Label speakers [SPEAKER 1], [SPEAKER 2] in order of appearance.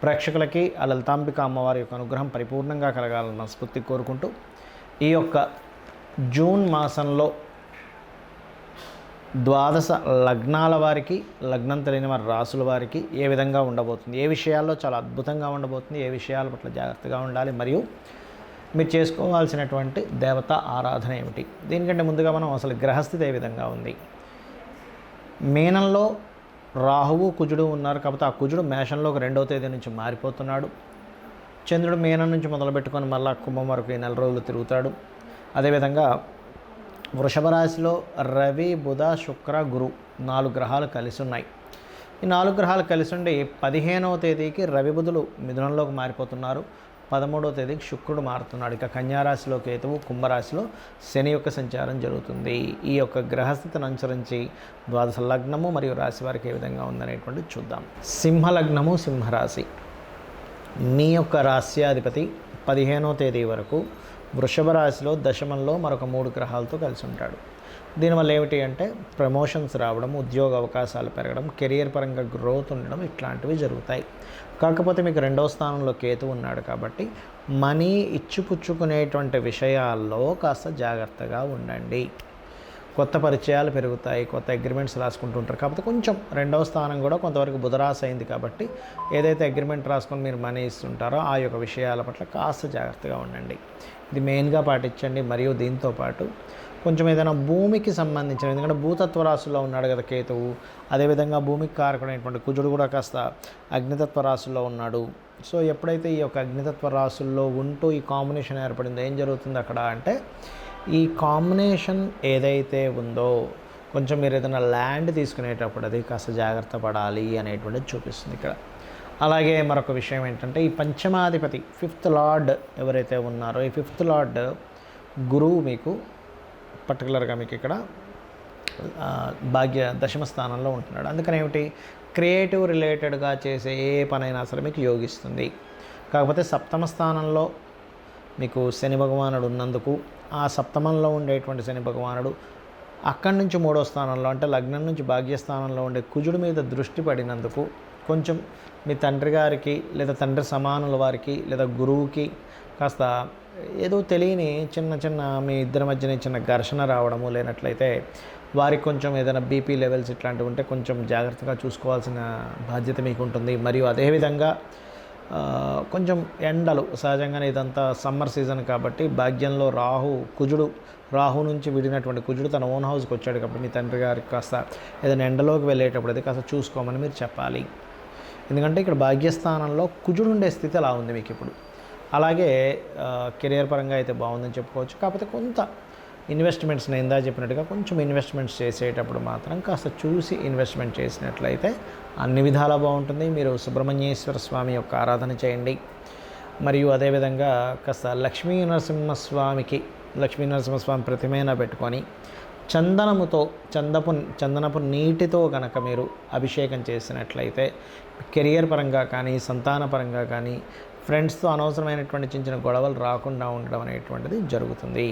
[SPEAKER 1] ప్రేక్షకులకి ఆ లలితాంబిక అమ్మవారి యొక్క అనుగ్రహం పరిపూర్ణంగా కలగాలని మనస్ఫూర్తి కోరుకుంటూ ఈ యొక్క జూన్ మాసంలో ద్వాదశ లగ్నాల వారికి, లగ్నం తెలియని వారి రాసుల వారికి ఏ విధంగా ఉండబోతుంది, ఏ విషయాల్లో చాలా అద్భుతంగా ఉండబోతుంది, ఏ విషయాల పట్ల జాగ్రత్తగా ఉండాలి, మరియు మీరు చేసుకోవాల్సినటువంటి దేవత ఆరాధన ఏమిటి. దీనికంటే ముందుగా మనం అసలు గ్రహస్థితి ఏ విధంగా ఉంది. మీనంలో రాహువు కుజుడు ఉన్నారు కాబట్టి ఆ కుజుడు మేషంలోకి 2వ తేదీ నుంచి మారిపోతున్నాడు. చంద్రుడు మీనం నుంచి మొదలుపెట్టుకొని మళ్ళా కుంభం వరకు ఈ 4 రోజులు తిరుగుతాడు. అదేవిధంగా వృషభ రాశిలో రవి, బుధ, శుక్ర, గురు 4 గ్రహాలు కలిసి ఉన్నాయి. ఈ 4 గ్రహాలు కలిసి ఉండి 15వ తేదీకి రవి బుధులు మిథునంలోకి మారిపోతున్నారు. 13వ తేదీకి శుక్రుడు మారుతున్నాడు. ఇక కన్యారాశిలో కేతువు, కుంభరాశిలో శని యొక్క సంచారం జరుగుతుంది. ఈ యొక్క గ్రహస్థితిని అనుసరించి ద్వాదశ లగ్నము మరియు రాశి వారికి ఏ విధంగా ఉందనేటువంటిది చూద్దాం. సింహ లగ్నము, సింహరాశి. మీ యొక్క రాశ్యాధిపతి 15వ తేదీ వరకు వృషభ రాశిలో దశమంలో మరొక 3 గ్రహాలతో కలిసి ఉంటాడు. దీనివల్ల ఏమిటి అంటే ప్రమోషన్స్ రావడం, ఉద్యోగ అవకాశాలు పెరగడం, కెరియర్ పరంగా గ్రోత్ ఉండడం ఇట్లాంటివి జరుగుతాయి. కాకపోతే మీకు 2వ స్థానంలో కేతు ఉన్నాడు కాబట్టి మనీ ఇచ్చిపుచ్చుకునేటువంటి విషయాల్లో కాస్త జాగ్రత్తగా ఉండండి. కొత్త పరిచయాలు పెరుగుతాయి, కొత్త అగ్రిమెంట్స్ రాసుకుంటుంటారు. కాకపోతే కొంచెం 2వ స్థానం కూడా కొంతవరకు బుధరాశి అయింది కాబట్టి ఏదైతే అగ్రిమెంట్ రాసుకొని మీరు మనీ ఇస్తుంటారో ఆ యొక్క విషయాల పట్ల కాస్త జాగ్రత్తగా ఉండండి. ఇది మెయిన్గా పాటించండి. మరియు దీంతో పాటు కొంచెం ఏదైనా భూమికి సంబంధించిన, ఎందుకంటే భూతత్వ రాశుల్లో ఉన్నాడు కదా కేతువు, అదేవిధంగా భూమికి కారకుడైనటువంటి కుజుడు కూడా కాస్త అగ్నితత్వ రాశుల్లో ఉన్నాడు. సో ఎప్పుడైతే ఈ యొక్క అగ్నితత్వ రాశుల్లో ఉంటూ ఈ కాంబినేషన్ ఏర్పడిందో ఏం జరుగుతుంది అక్కడ అంటే, ఈ కాంబినేషన్ ఏదైతే ఉందో కొంచెం మీరు ఏదైనా ల్యాండ్ తీసుకునేటప్పుడు అది కాస్త జాగ్రత్త పడాలి అనేటువంటిది చూపిస్తుంది ఇక్కడ. అలాగే మరొక విషయం ఏంటంటే, ఈ పంచమాధిపతి 5th లార్డ్ ఎవరైతే ఉన్నారో ఈ 5th లార్డ్ గురువు మీకు పర్టికులర్గా మీకు ఇక్కడ దశమ స్థానంలో ఉంటున్నాడు. అందుకని ఏమిటి, క్రియేటివ్ రిలేటెడ్గా చేసే ఏ పనైనా సరే మీకు యోగిస్తుంది. కాకపోతే 7వ స్థానంలో మీకు శని భగవానుడు ఉన్నందుకు ఆ సప్తమంలో ఉండేటువంటి శని భగవానుడు అక్కడి నుంచి 3వ స్థానంలో అంటే లగ్నం నుంచి భాగ్యస్థానంలో ఉండే కుజుడి మీద దృష్టి పడినందుకు కొంచెం మీ తండ్రి గారికి లేదా తండ్రి సమానుల వారికి లేదా గురువుకి కాస్త ఏదో తెలియని చిన్న మీ ఇద్దరి మధ్యన చిన్న ఘర్షణ రావడము, లేనట్లయితే వారికి కొంచెం ఏదైనా బీపీ లెవెల్స్ ఇట్లాంటివి ఉంటే కొంచెం జాగ్రత్తగా చూసుకోవాల్సిన బాధ్యత మీకు ఉంటుంది. మరియు అదేవిధంగా కొంచెం ఎండలు సహజంగానే ఇదంతా సమ్మర్ సీజన్ కాబట్టి భాగ్యంలో రాహు నుంచి విడినటువంటి కుజుడు తన ఓన్ హౌస్కి వచ్చాడు కాబట్టి మీ తండ్రి గారికి కాస్త ఏదైనా ఎండలోకి వెళ్ళేటప్పుడు అది కాస్త చూసుకోమని మీరు చెప్పాలి. ఎందుకంటే ఇక్కడ భాగ్యస్థానంలో కుజుడు ఉండే స్థితి అలా ఉంది మీకు ఇప్పుడు. అలాగే కెరియర్ పరంగా అయితే బాగుందని చెప్పుకోవచ్చు. కాకపోతే కొంత ఇన్వెస్ట్మెంట్స్ నేను ఇందా చెప్పినట్టుగా కొంచెం ఇన్వెస్ట్మెంట్స్ చేసేటప్పుడు మాత్రం కాస్త చూసి ఇన్వెస్ట్మెంట్ చేసినట్లయితే అన్ని విధాలా బాగుంటుంది. మీరు సుబ్రహ్మణ్యేశ్వర స్వామి యొక్క ఆరాధన చేయండి. మరియు అదేవిధంగా కాస్త లక్ష్మీ నరసింహస్వామి ప్రతిమైనా పెట్టుకొని చందనపు నీటితో కనుక మీరు అభిషేకం చేసినట్లయితే కెరియర్ పరంగా కానీ సంతాన పరంగా కానీ ఫ్రెండ్స్తో అనవసరమైనటువంటి చిన్న గొడవలు రాకుండా ఉండడం అనేటువంటిది జరుగుతుంది.